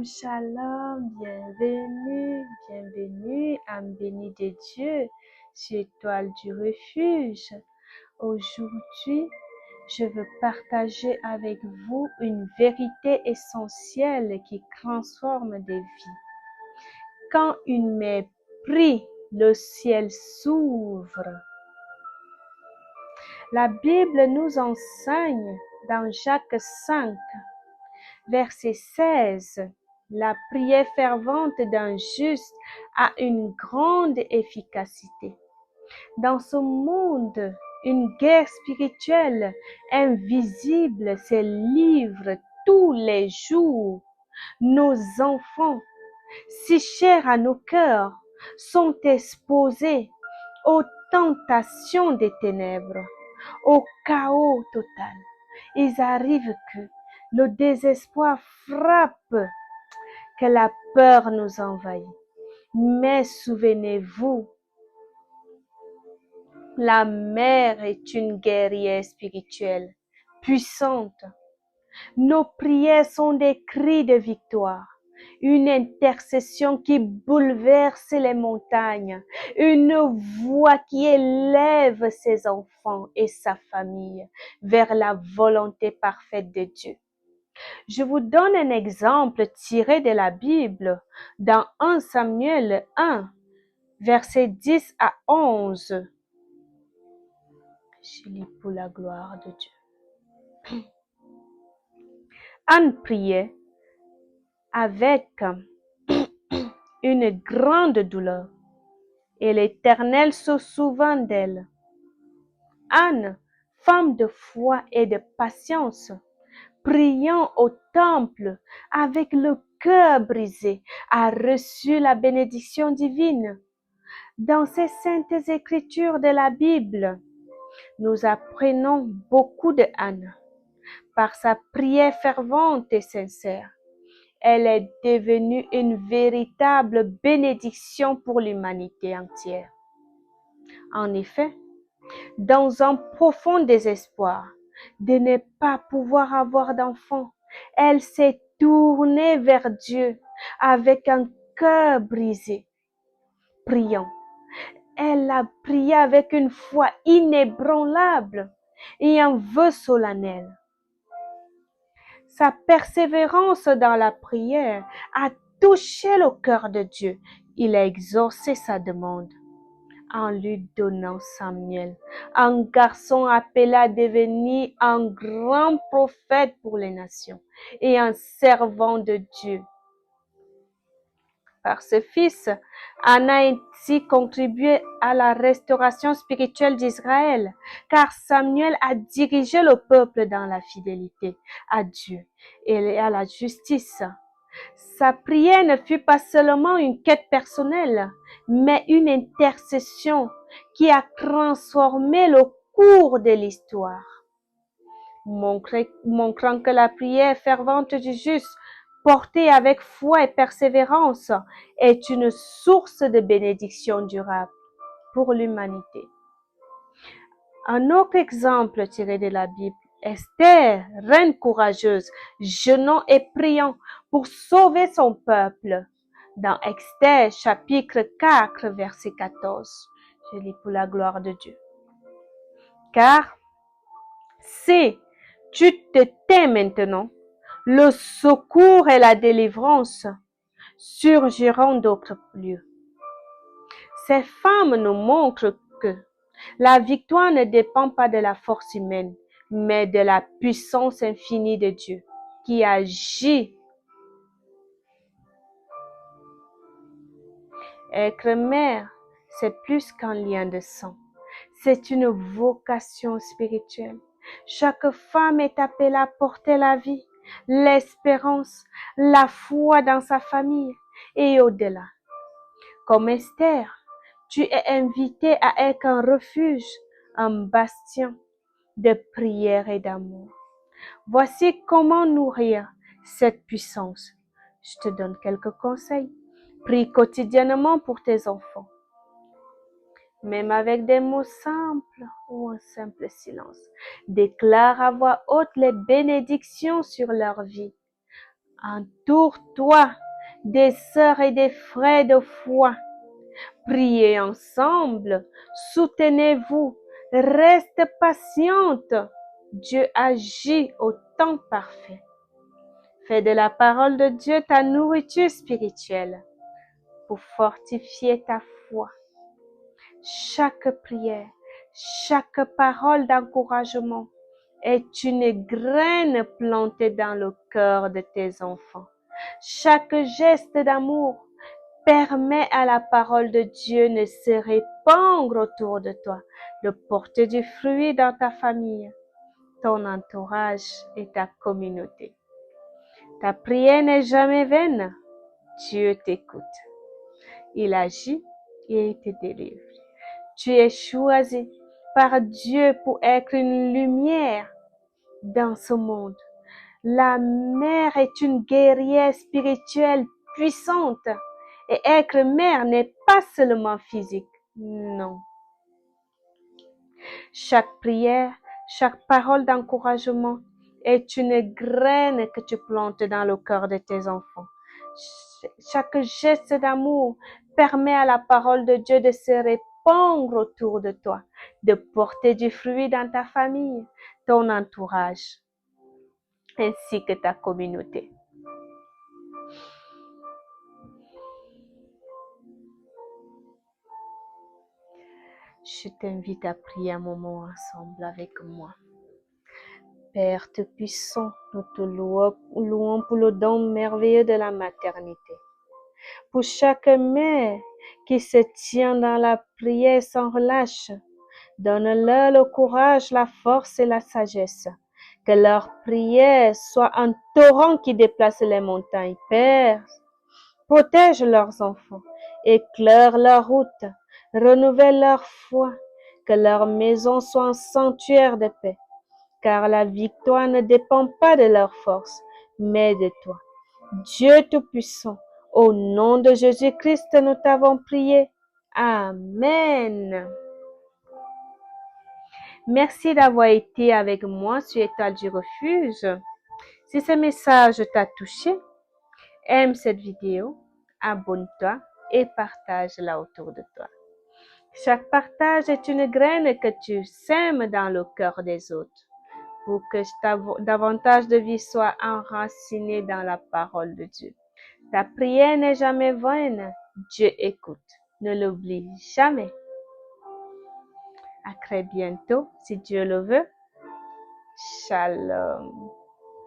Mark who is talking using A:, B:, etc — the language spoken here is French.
A: Shalom, bienvenue, âme bénie de Dieu, sur Étoile du Refuge. Aujourd'hui, je veux partager avec vous une vérité essentielle qui transforme des vies. Quand une mère prie, le ciel s'ouvre. La Bible nous enseigne dans Jacques 5, verset 16, la prière fervente d'un juste a une grande efficacité. Dans ce monde, une guerre spirituelle invisible se livre tous les jours. Nos enfants, si chers à nos cœurs, sont exposés aux tentations des ténèbres, au chaos total. Il arrive que le désespoir frappe, que la peur nous envahit. Mais souvenez-vous, la mère est une guerrière spirituelle, puissante. Nos prières sont des cris de victoire, une intercession qui bouleverse les montagnes, une voix qui élève ses enfants et sa famille vers la volonté parfaite de Dieu. Je vous donne un exemple tiré de la Bible dans 1 Samuel 1, versets 10 à 11. Je lis pour la gloire de Dieu. Anne priait avec une grande douleur et l'Éternel se souvint d'elle. Anne, femme de foi et de patience, priant au temple avec le cœur brisé, a reçu la bénédiction divine. Dans ces saintes écritures de la Bible, nous apprenons beaucoup de Anne. Par sa prière fervente et sincère, elle est devenue une véritable bénédiction pour l'humanité entière. En effet, dans un profond désespoir de ne pas pouvoir avoir d'enfant, elle s'est tournée vers Dieu avec un cœur brisé, priant. Elle a prié avec une foi inébranlable et un vœu solennel. Sa persévérance dans la prière a touché le cœur de Dieu. Il a exaucé sa demande en lui donnant Samuel, un garçon appelé à devenir un grand prophète pour les nations et un servant de Dieu. Par ce fils, Anna a ainsi contribué à la restauration spirituelle d'Israël, car Samuel a dirigé le peuple dans la fidélité à Dieu et à la justice. Sa prière ne fut pas seulement une quête personnelle, mais une intercession qui a transformé le cours de l'histoire, montrant que la prière fervente du juste, portée avec foi et persévérance, est une source de bénédiction durable pour l'humanité. Un autre exemple tiré de la Bible, Esther, reine courageuse, jeûnant et priant pour sauver son peuple. Dans Esther, chapitre 4, verset 14. Je lis pour la gloire de Dieu. Car si tu te tais maintenant, le secours et la délivrance surgiront d'autres lieux. Ces femmes nous montrent que la victoire ne dépend pas de la force humaine, mais de la puissance infinie de Dieu qui agit. Être mère, c'est plus qu'un lien de sang. C'est une vocation spirituelle. Chaque femme est appelée à porter la vie, l'espérance, la foi dans sa famille et au-delà. Comme Esther, tu es invité à être un refuge, un bastion de prière et d'amour. Voici comment nourrir cette puissance. Je te donne quelques conseils. Prie quotidiennement pour tes enfants, même avec des mots simples ou un simple silence. Déclare à voix haute les bénédictions sur leur vie. Entoure-toi des sœurs et des frères de foi. Priez ensemble, soutenez-vous, reste patiente. Dieu agit au temps parfait. Fais de la parole de Dieu ta nourriture spirituelle pour fortifier ta foi. Chaque prière, chaque parole d'encouragement est une graine plantée dans le cœur de tes enfants. Chaque geste d'amour permet à la parole de Dieu de se répandre autour de toi, de porter du fruit dans ta famille, ton entourage et ta communauté. Ta prière n'est jamais vaine. Dieu t'écoute. Il agit et il te délivre. Tu es choisi par Dieu pour être une lumière dans ce monde. La mère est une guerrière spirituelle puissante. Et être mère n'est pas seulement physique. Non. Chaque prière, chaque parole d'encouragement est une graine que tu plantes dans le cœur de tes enfants. Chaque geste d'amour permet à la parole de Dieu de se répandre autour de toi, de porter du fruit dans ta famille, ton entourage, ainsi que ta communauté. Je t'invite à prier un moment ensemble avec moi. Père Tout-Puissant, nous te louons pour le don merveilleux de la maternité. Pour chaque mère qui se tient dans la prière sans relâche, donne-leur le courage, la force et la sagesse. Que leur prière soit un torrent qui déplace les montagnes. Père, protège leurs enfants, éclaire leur route, renouvelle leur foi, que leur maison soit un sanctuaire de paix. Car la victoire ne dépend pas de leur force, mais de toi. Dieu Tout-Puissant, au nom de Jésus-Christ, nous t'avons prié. Amen. Merci d'avoir été avec moi sur Étoile du Refuge. Si ce message t'a touché, aime cette vidéo, abonne-toi et partage-la autour de toi. Chaque partage est une graine que tu sèmes dans le cœur des autres, pour que davantage de vie soit enracinée dans la parole de Dieu. Ta prière n'est jamais vaine. Dieu écoute. Ne l'oublie jamais. À très bientôt, si Dieu le veut. Shalom.